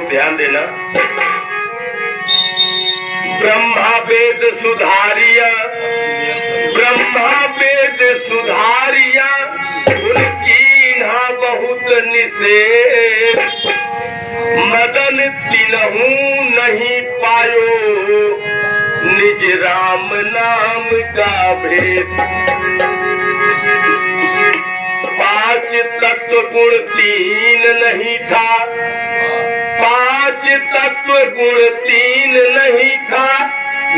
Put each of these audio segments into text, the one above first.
लोग ध्यान देना। ब्रह्मा वेद सुधारिया, ब्रह्मा वेद सुधारिया, उनकी ना बहुत निषेध, मदन तिनहु नहीं पायो, निज राम नाम का भेद। पांच तत्व गुण तीन नहीं था, पांच तत्व गुण तीन नहीं था,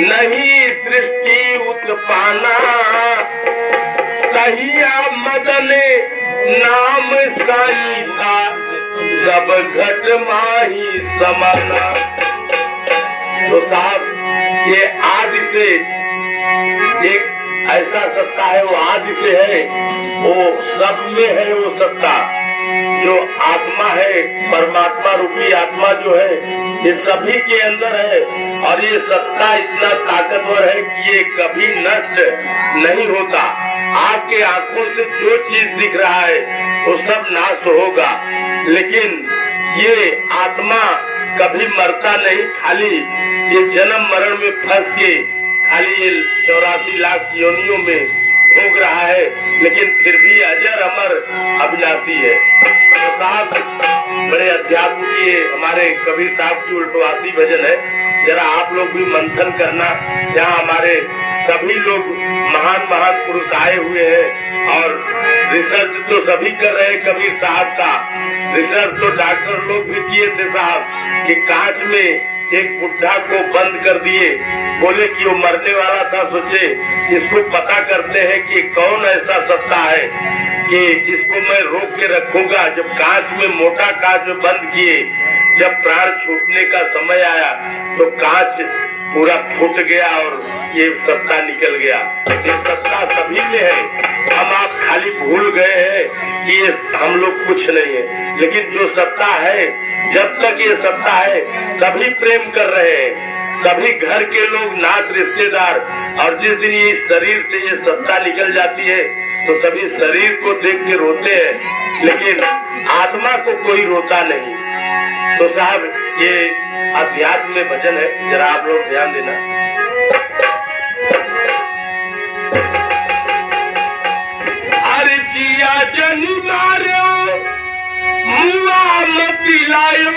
नहीं सृष्टि उत्पाना, तहिया मदन नाम साई था, सब घट माही समाना। तो साहब ये आदि से एक ऐसा सत्ता है, वो आदि से है, वो सब में है, वो सत्ता जो आत्मा है, परमात्मा रूपी आत्मा जो है, ये सभी के अंदर है। और ये सत्ता इतना ताकतवर है कि ये कभी नष्ट नहीं होता। आपके आंखों से जो चीज दिख रहा है वो सब नाश होगा, लेकिन ये आत्मा कभी मरता नहीं। खाली ये जन्म मरण में फंस के खाली ये 84 लाख योनियों में भोग रहा है, लेकिन फिर भी अजर अमर अविनाशी है। तो साहब बड़े अध्यात्म की हमारे कबीर साहब की उल्टवासी भजन है, जरा आप लोग भी मंथन करना। जहाँ हमारे सभी लोग महान महान पुरुष आए हुए हैं और रिसर्च तो सभी कर रहे हैं कबीर साहब का। रिसर्च तो डॉक्टर लोग भी किए थे साहब कि कांच में एक बुढ़ा को बंद कर दिए, बोले कि वो मरने वाला था, सोचे इसको पता करते हैं कि कौन ऐसा सत्ता है कि जिसको मैं रोक के रखूंगा। जब कांच में मोटा कांच में बंद किए, जब प्राण छूटने का समय आया तो कांच पूरा फूट गया और ये सत्ता निकल गया। ये सत्ता सभी में है, हम आप खाली भूल गए हैं कि ये हम लोग कुछ नहीं है। लेकिन जो सत्ता है, जब तक ये सत्ता है सभी प्रेम कर रहे हैं, सभी घर के लोग, नात रिश्तेदार। और जिस दिन ये शरीर से ये सत्ता निकल जाती है तो सभी शरीर को देख के रोते हैं, लेकिन आत्मा को कोई रोता नहीं। तो साहब ये अध्यात्म में भजन है, जरा आप लोग ध्यान देना। अरे जिया जनी मारो, मुआ मती लायो,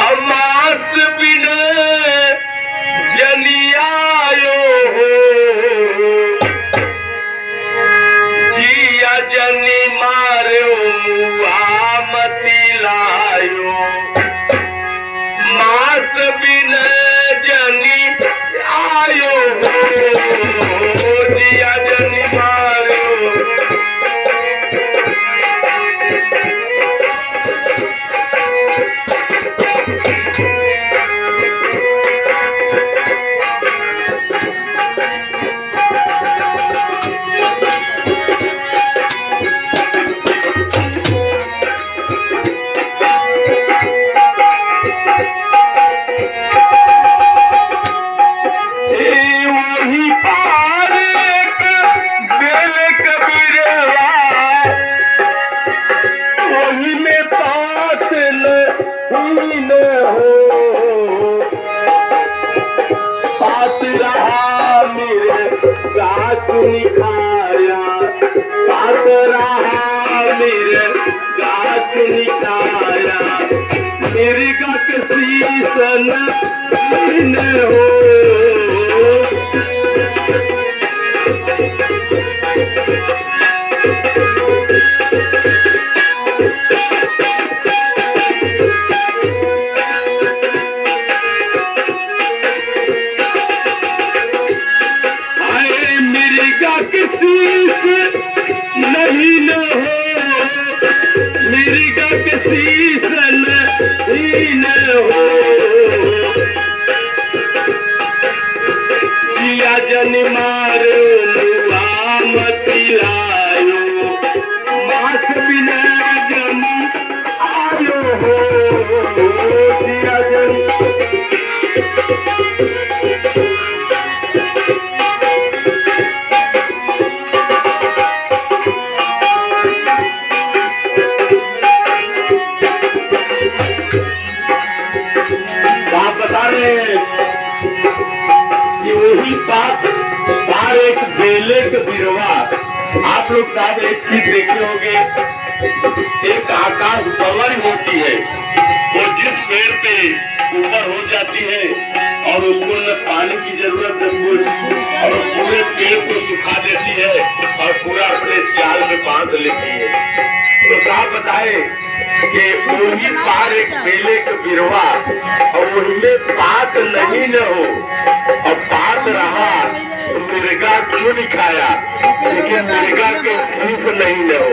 अमास बिन जनी आयो हो, जिया जनी मारो, मुआ मती लायो, मास बिन जनी आयो हो, जिया जनी मारो। निखाया पात रहा मेरे गाछ निखाया, मेरी गाछ शीशन हो। नहीं न हो मेरी का किसी सन ही न हो, जिया जन मारो मुआ मती लायो, मास बिना जन आयो हो, जिया जन। आप लोग साहब एक चीज देखे होंगे, एक आकाश बवरी होती है, वो जिस पेड़ पे ऊपर हो जाती है और उसको न पानी की जरूरत है कुछ, और पूरे पेड़ को सुखा देती है और पूरा अपने जाल में बांध लेती है। तो साहब बताए कि वही पार एक बेले के गिरवा और वही में पात नहीं न हो, और पात रहा तो मिर्गा क्यों नहीं खाया, लेकिन मिर्गा के शीश नहीं न हो।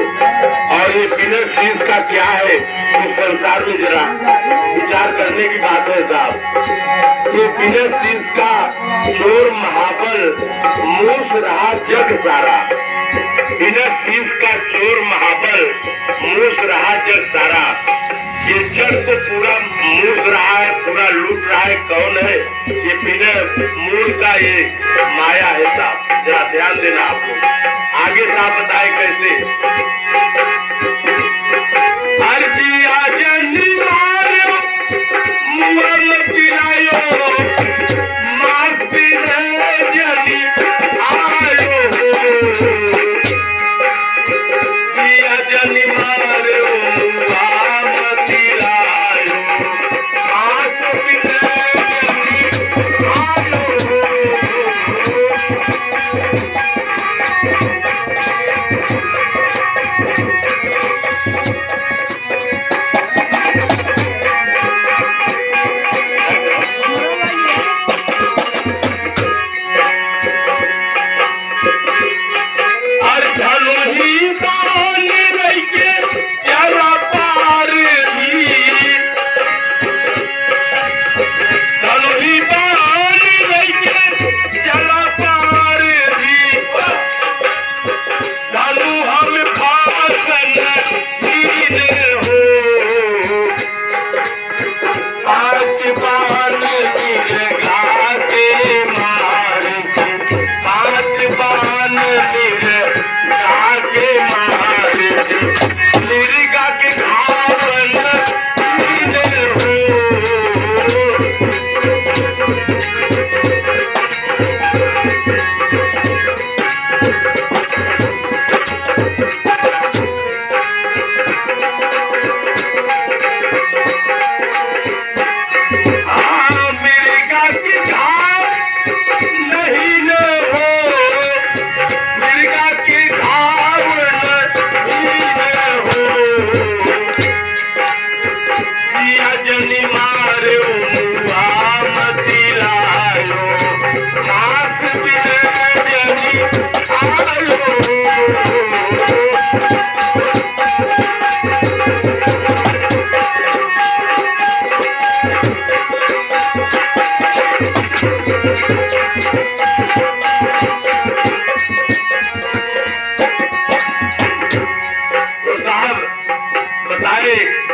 और ये बिना शीश का क्या है इस संसार में, जरा विचार करने की बात है साहब। ये बिना शीश का चोर महाबल मूस रहा जग सारा, बिना शीश का चोर महाबल मूस रहा जग सारा। ये जग तो पूरा मूस रहा है, पूरा लूट रहा है, कौन है ये बिना मूल का, ये माया है साहब, जरा ध्यान देना आप लोग। आगे साहब बताए कैसे, अर्जिया जनी मारो मुअल पिरायो मास्ती रे जनी आयो, पिया जनी मारो मुआ पिरायो मास्ती रे जनी आयो।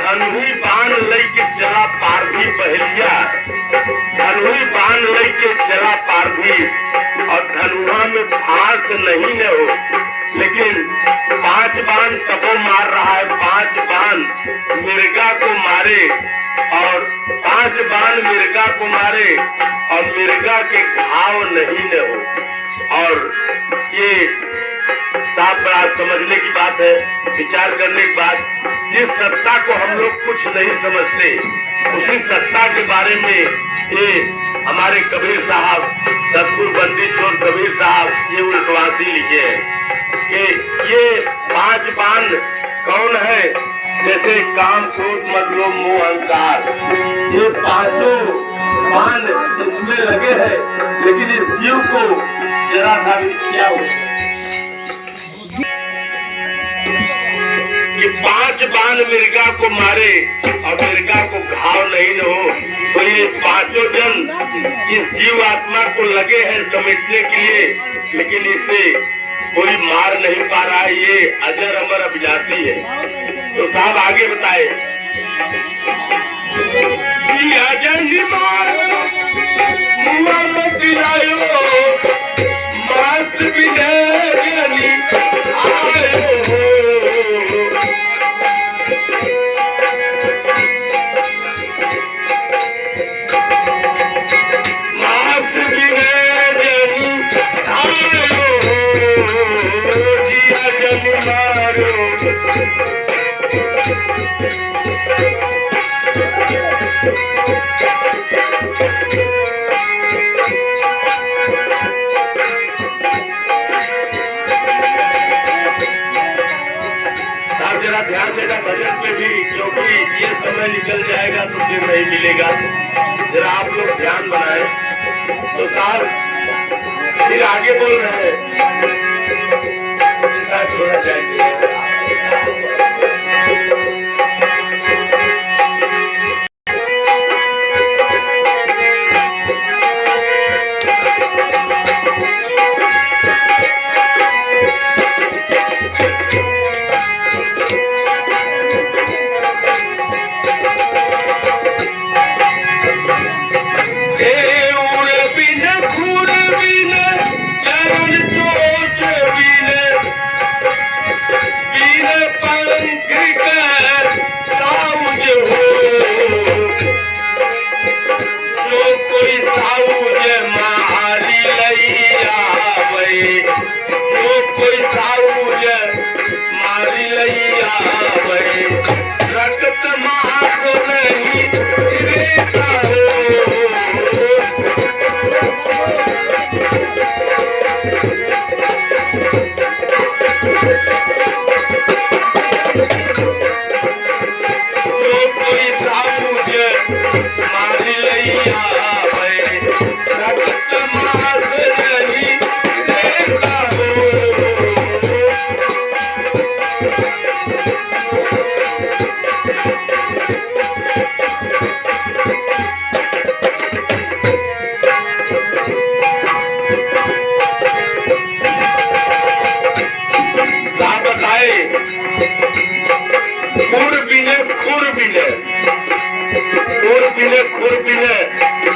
धनुही बाण लेके चला पारधी पहलिया, धनुही बाण लेके चला पारधी, और धनुहा में फांस नहीं न हो, लेकिन 5 बाण तबो मार रहा है, 5 बाण मिर्गा को मारे, और 5 बाण मिर्गा को मारे और मिर्गा के घाव नहीं न हो। और ये साफ बड़ा समझने की बात है, विचार करने की बात। जिस सत्ता को हम लोग कुछ नहीं समझते, उसी सत्ता के बारे में ये हमारे कबीर साहब, सतगुरु बंदी छोड़ कबीर साहब ये उल्टवासी लिखे हैं कि ये 5 बाण कौन है, जैसे काम क्रोध मद लोभ मोह अहंकार, ये 5 बाण इसमें लगे हैं, लेकिन इस जीव को जरा सा भी क्या हो, ये 5 बाण मिर्गा को मारे और मिर्गा को घाव नहीं न हो, तो ये 5 जन इस जीव आत्मा को लगे हैं समेटने के लिए, लेकिन इसे कोई मार नहीं पा रहा है, ये अजर अमर अविनाशी है। तो साहब आगे बताए, आप जरा ध्यान देना भजन पे भी, क्योंकि ये समय निकल जाएगा तो फिर नहीं मिलेगा। जरा आप लोग ध्यान बनाए तो साहब फिर आगे बोल रहे हैं, थोड़ा जाएंगे।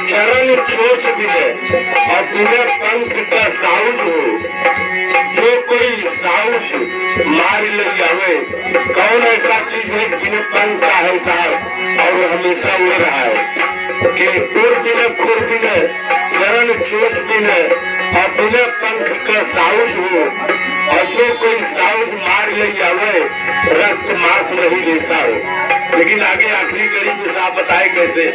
चरण छोच बिने और बिने पंख का साउंड हो, जो कोई साउंड मार ले जावे। कौन ऐसा चीज है बिने पंख का है साहब और वो हमेशा उड़ रहा है कि उड़ बिने खुर बिने चरण छोच बिने और बिने पंख का साउंड हो, और जो कोई साउंड मार ले जावे रक्त मांस नहीं जैसा हो। लेकिन आगे आखिरी कड़ी में साहब बताए कैसे।